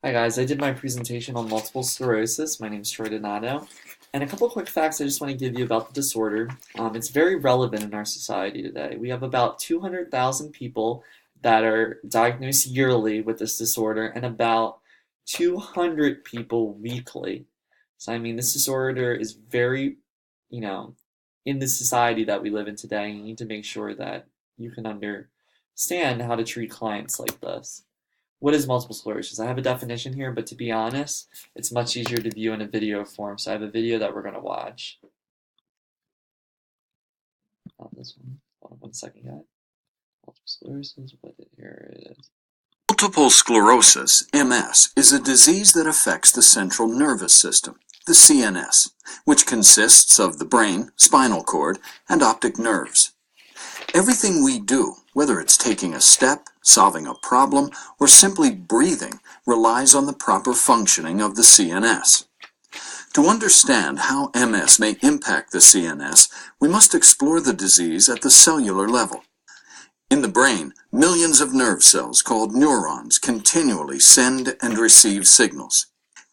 Hi guys, I did my presentation on multiple sclerosis. My name is Troy Donato. And a couple quick facts I just want to give you about the disorder. It's very relevant in our society today. We have about 200,000 people that are diagnosed yearly with this disorder and about 200 people weekly. So, I mean, this disorder is very, you know, in the society that we live in today. You need to make sure that you can understand how to treat clients like this. What is multiple sclerosis? I have a definition here, but to be honest, it's much easier to view in a video form. So I have a video that we're going to watch. Not this one. Hold on 1 second, guys. Multiple sclerosis. Here it is. Multiple sclerosis, MS, is a disease that affects the central nervous system, the CNS, which consists of the brain, spinal cord, and optic nerves. Everything we do, whether it's taking a step, solving a problem, or simply breathing, relies on the proper functioning of the CNS. To understand how MS may impact the CNS, we must explore the disease at the cellular level. In the brain, millions of nerve cells called neurons continually send and receive signals.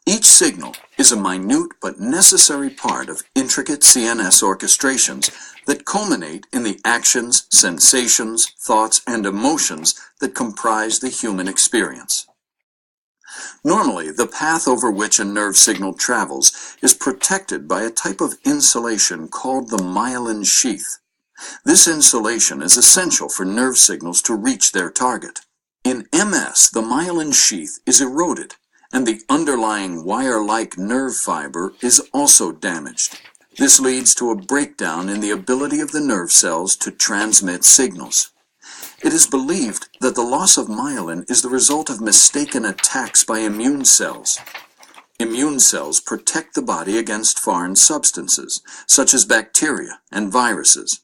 Each signal is a minute but necessary part of intricate CNS orchestrations that culminate in the actions, sensations, thoughts, and emotions that comprise the human experience. Normally, the path over which a nerve signal travels is protected by a type of insulation called the myelin sheath. This insulation is essential for nerve signals to reach their target. In MS, the myelin sheath is eroded, and the underlying wire-like nerve fiber is also damaged. This leads to a breakdown in the ability of the nerve cells to transmit signals. It is believed that the loss of myelin is the result of mistaken attacks by immune cells. Immune cells protect the body against foreign substances, such as bacteria and viruses.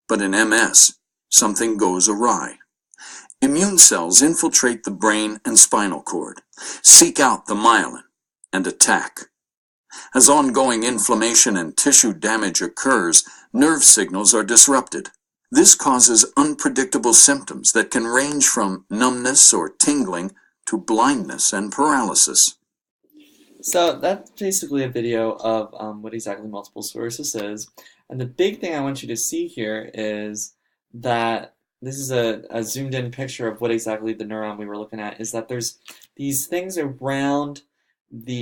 But in MS, something goes awry. Immune cells infiltrate the brain and spinal cord, seek out the myelin, and attack. As ongoing inflammation and tissue damage occurs, nerve signals are disrupted. This causes unpredictable symptoms that can range from numbness or tingling to blindness and paralysis. So that's basically a video of what exactly multiple sclerosis is. And the big thing I want you to see here is that this is a zoomed in picture of what exactly the neuron we were looking at is that there's these things around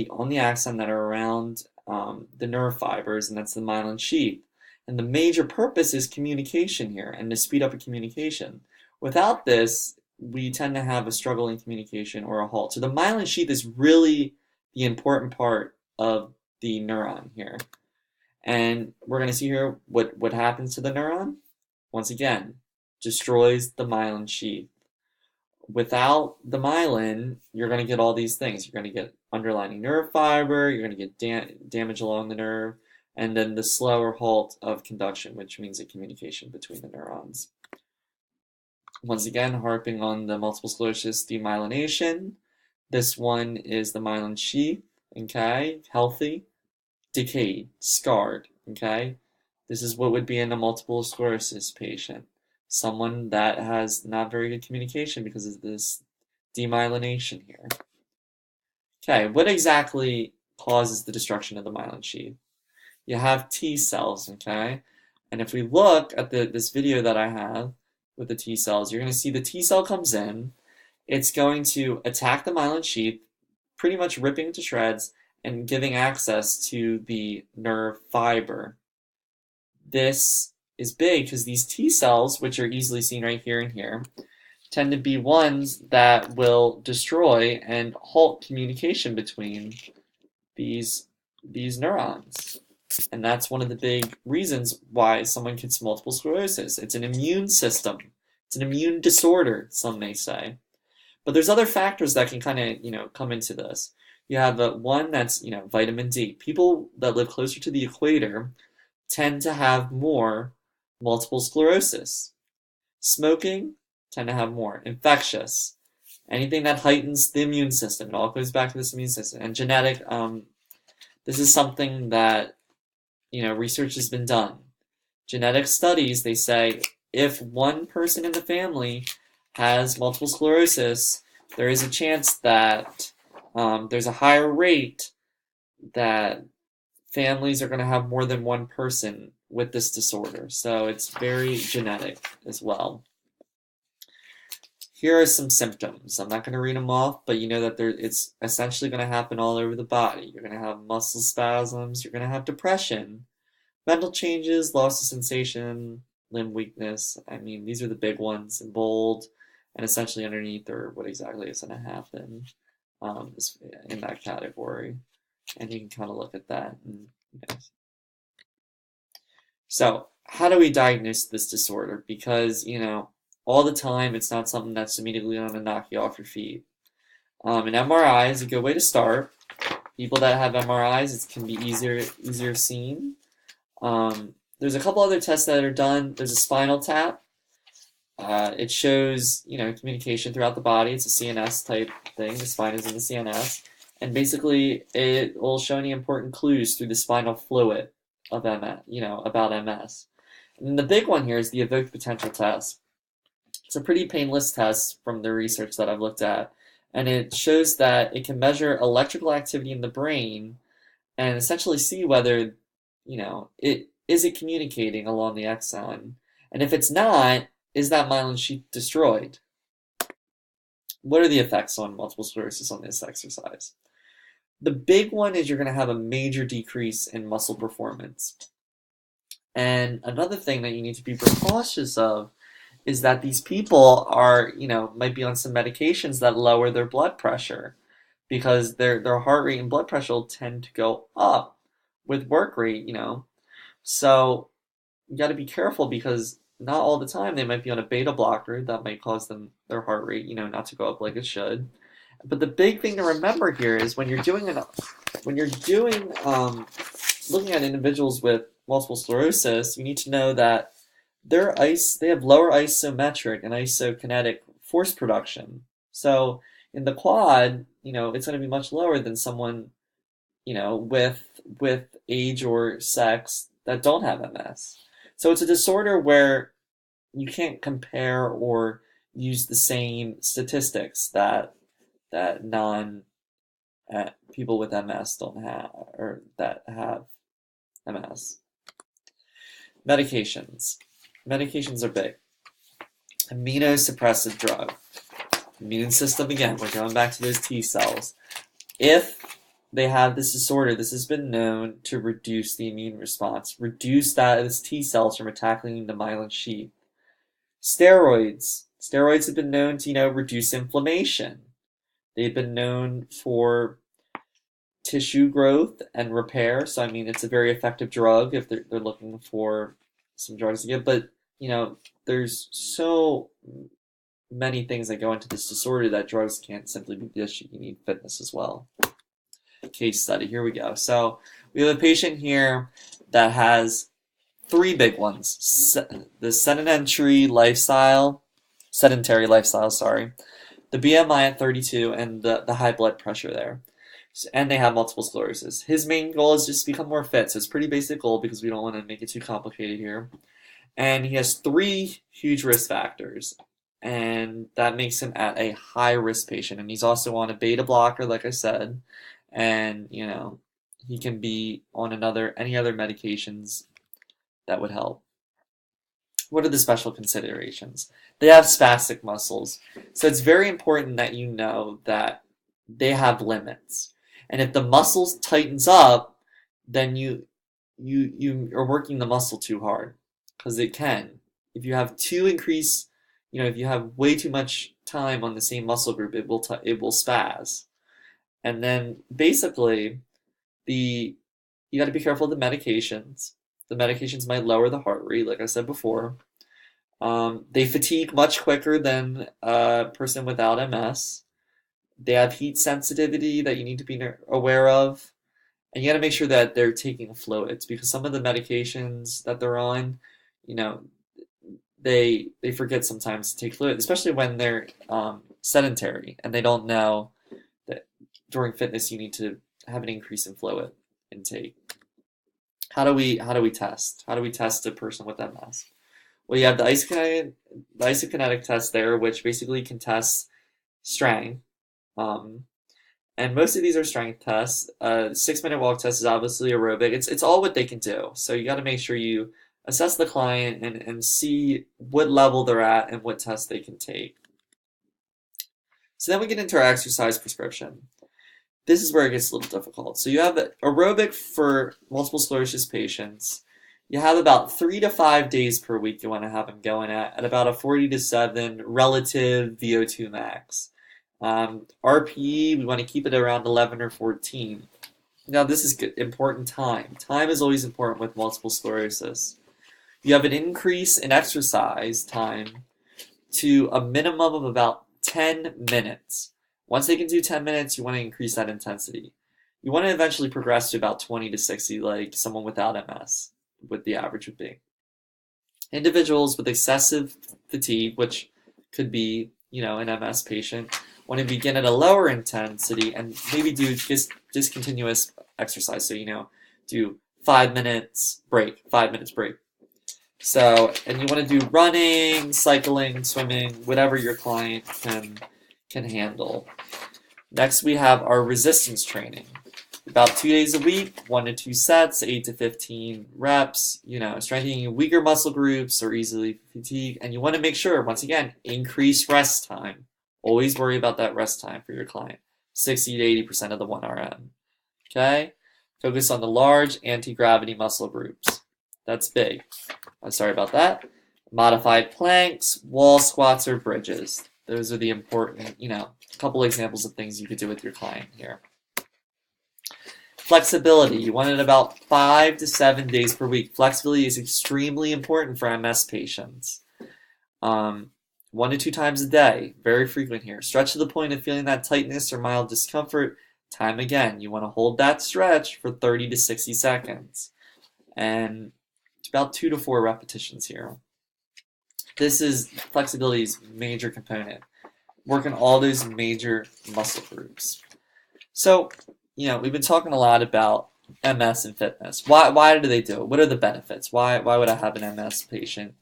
on the axon that are around the nerve fibers, and that's the myelin sheath. And the major purpose is communication here and to speed up a communication. Without this, we tend to have a struggle in communication or a halt. So the myelin sheath is really the important part of the neuron here. And we're going to see here what happens to the neuron. Once again, destroys the myelin sheath. Without the myelin, you're going to get all these things. You're going to get underlying nerve fiber, you're going to get damage along the nerve, and then the slower halt of conduction, which means the communication between the neurons. Once again, harping on the multiple sclerosis demyelination. This one is the myelin sheath, okay, healthy, decayed, scarred, okay. This is what would be in a multiple sclerosis patient. Someone that has not very good communication because of this demyelination here. Okay, what exactly causes the destruction of the myelin sheath? You have T cells, okay? And if we look at this video that I have with the T cells, you're going to see the T cell comes in, it's going to attack the myelin sheath, pretty much ripping it to shreds and giving access to the nerve fiber. This is big because these T cells, which are easily seen right here and here, tend to be ones that will destroy and halt communication between these neurons. And that's one of the big reasons why someone gets multiple sclerosis. It's an immune system. It's an immune disorder, some may say. But there's other factors that can kind of, come into this. You have one that's, vitamin D. People that live closer to the equator tend to have more multiple sclerosis. Smoking, tend to have more. Infectious. Anything that heightens the immune system. It all goes back to this immune system. And genetic, this is something that, research has been done. Genetic studies, they say, if one person in the family has multiple sclerosis, there is a chance that there's a higher rate that families are going to have more than one person with this disorder. So it's very genetic as well. Here are some symptoms. I'm not going to read them off, but you know that it's essentially going to happen all over the body. You're going to have muscle spasms, you're going to have depression, mental changes, loss of sensation, limb weakness. I mean, these are the big ones in bold, and essentially underneath are what exactly is going to happen is in that category. And you can kind of look at that. And, you know. So, how do we diagnose this disorder? Because, you know, all the time, it's not something that's immediately going to knock you off your feet. An MRI is a good way to start. People that have MRIs, it can be easier seen. There's a couple other tests that are done. There's a spinal tap. It shows, you know, communication throughout the body. It's a CNS type thing. The spine is in the CNS. And basically, it will show any important clues through the spinal fluid of MS, you know, about MS. And the big one here is the evoked potential test. It's a pretty painless test from the research that I've looked at. And it shows that it can measure electrical activity in the brain and essentially see whether, you know, it communicating along the axon. And if it's not, is that myelin sheath destroyed? What are the effects on multiple sclerosis on this exercise? The big one is you're going to have a major decrease in muscle performance. And another thing that you need to be precautious of is that these people are, you know, might be on some medications that lower their blood pressure because their heart rate and blood pressure will tend to go up with work rate, you know. So you got to be careful because not all the time they might be on a beta blocker that might cause them their heart rate, you know, not to go up like it should. But the big thing to remember here is when you're doing looking at individuals with multiple sclerosis, you need to know that they have lower isometric and isokinetic force production. So in the quad, you know, it's going to be much lower than someone, you know, with age or sex that don't have MS. So it's a disorder where you can't compare or use the same statistics that non people with MS don't have or that have MS. Medications. Medications are big. Immunosuppressive drug. Immune system again. We're going back to those T cells. If they have this disorder, this has been known to reduce the immune response, reduce those T cells from attacking the myelin sheath. Steroids. Steroids have been known to, you know, reduce inflammation. They've been known for tissue growth and repair. So, I mean, it's a very effective drug if they're looking for some drugs to give. But, you know, there's so many things that go into this disorder that drugs can't simply be the issue. You need fitness as well. Case study. Here we go. So, we have a patient here that has three big ones. The sedentary lifestyle, the BMI at 32, and the high blood pressure there. And they have multiple sclerosis. His main goal is just to become more fit. So it's a pretty basic goal because we don't want to make it too complicated here. And he has three huge risk factors. And that makes him at a high risk patient. And he's also on a beta blocker, like I said. And, you know, he can be on any other medications that would help. What are the special considerations? They have spastic muscles. So it's very important that you know that they have limits. And if the muscle tightens up, then you are working the muscle too hard because it can. If you have if you have way too much time on the same muscle group, it will spaz. And then basically, you got to be careful of the medications. The medications might lower the heart rate, like I said before. They fatigue much quicker than a person without MS. They have heat sensitivity that you need to be aware of. And you got to make sure that they're taking fluids because some of the medications that they're on, you know, they forget sometimes to take fluid, especially when they're sedentary and they don't know that during fitness you need to have an increase in fluid intake. How do we test? How do we test a person with MS? Well, you have the isokinetic test there, which basically can test strength. And most of these are strength tests. 6 minute walk test is obviously aerobic. It's all what they can do. So you got to make sure you assess the client and see what level they're at and what tests they can take. So then we get into our exercise prescription. This is where it gets a little difficult. So you have aerobic for multiple sclerosis patients. You have about 3 to 5 days per week you want to have them going at about a 40 to 7 relative VO2 max. RPE, we want to keep it around 11 or 14. Now, this is good, important time. Time is always important with multiple sclerosis. You have an increase in exercise time to a minimum of about 10 minutes. Once they can do 10 minutes, you want to increase that intensity. You want to eventually progress to about 20 to 60, like someone without MS, what the average would be. Individuals with excessive fatigue, which could be, an MS patient, want to begin at a lower intensity and maybe do discontinuous exercise. So, do 5 minutes break, 5 minutes break. So, and you want to do running, cycling, swimming, whatever your client can handle. Next, we have our resistance training. About 2 days a week, 1 to 2 sets, 8 to 15 reps, strengthening weaker muscle groups or easily fatigued. And you want to make sure, once again, increase rest time. Always worry about that rest time for your client. 60 to 80% of the 1 RM. Okay? Focus on the large anti-gravity muscle groups. That's big. I'm sorry about that. Modified planks, wall squats, or bridges. Those are the important, a couple examples of things you could do with your client here. Flexibility. You want it about 5 to 7 days per week. Flexibility is extremely important for MS patients. 1 to 2 times a day. Very frequent here. Stretch to the point of feeling that tightness or mild discomfort. Time again. You want to hold that stretch for 30 to 60 seconds. And it's about 2 to 4 repetitions here. Flexibility's major component. Work on all those major muscle groups. So, we've been talking a lot about MS and fitness. Why do they do it? What are the benefits? Why would I have an MS patient,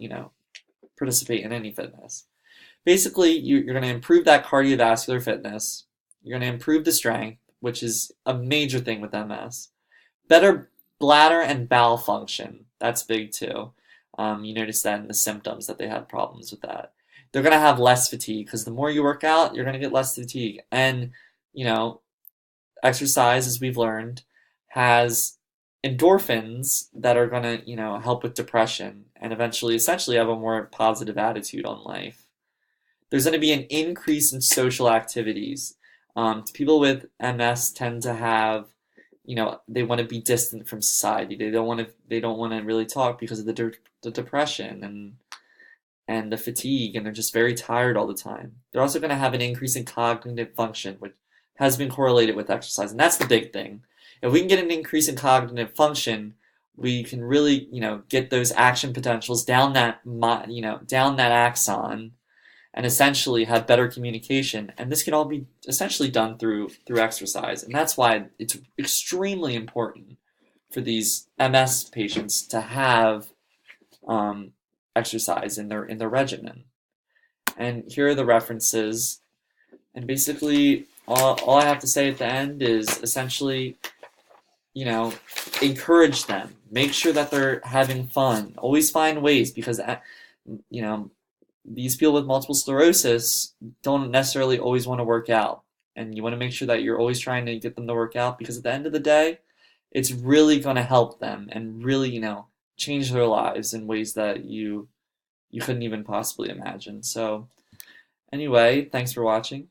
participate in any fitness? Basically, you're going to improve that cardiovascular fitness. You're going to improve the strength, which is a major thing with MS. Better bladder and bowel function. That's big too. You notice that in the symptoms that they have problems with that. They're going to have less fatigue because the more you work out, you're going to get less fatigue. And, exercise, as we've learned, has endorphins that are going to, help with depression and essentially have a more positive attitude on life. There's going to be an increase in social activities. People with MS tend to have, they want to be distant from society. They don't want to really talk because of the depression and the fatigue, and they're just very tired all the time. They're also going to have an increase in cognitive function, which has been correlated with exercise, and that's the big thing. If we can get an increase in cognitive function, we can really, get those action potentials down that axon, and essentially have better communication. And this can all be essentially done through exercise, and that's why it's extremely important for these MS patients to have exercise in their regimen. And here are the references, and basically all I have to say at the end is essentially, encourage them. Make sure that they're having fun. Always find ways, because, these people with multiple sclerosis don't necessarily always want to work out. And you want to make sure that you're always trying to get them to work out, because at the end of the day, it's really going to help them and really, change their lives in ways that you couldn't even possibly imagine. So anyway, thanks for watching.